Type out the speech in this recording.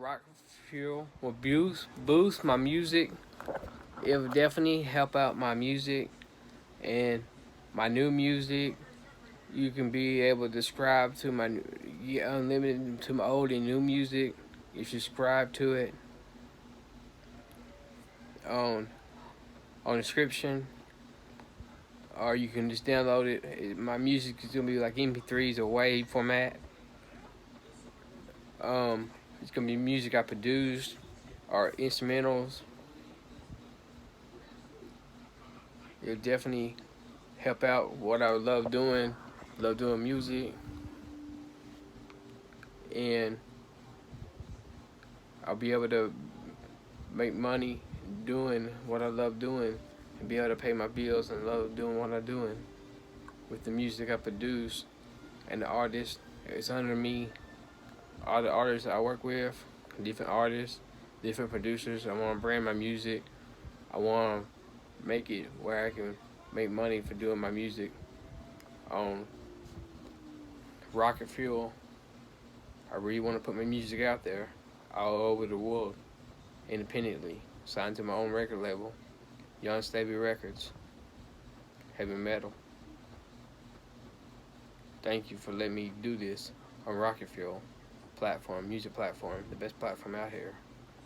Rock Fuel will boost my music. It will definitely help out my music and my new music. You can be able to subscribe to my unlimited to my old and new music. You subscribe to it on description, or you can just download it. My music is gonna be like MP3s or WAV format. It's gonna be music I produced or instrumentals. It'll definitely help out what I love doing. Love doing music, and I'll be able to make money doing what I love doing, and be able to pay my bills and love doing what I'm doing with the music I produce and the artists. It's under me. All the artists I work with, different artists, different producers. I want to brand my music. I want to make it where I can make money for doing my music on Rocket Fuel. I really want to put my music out there all over the world independently. Signed to my own record label, Young Staley Records, heavy metal. Thank you for letting me do this on Rocket Fuel platform, music platform, the best platform out here.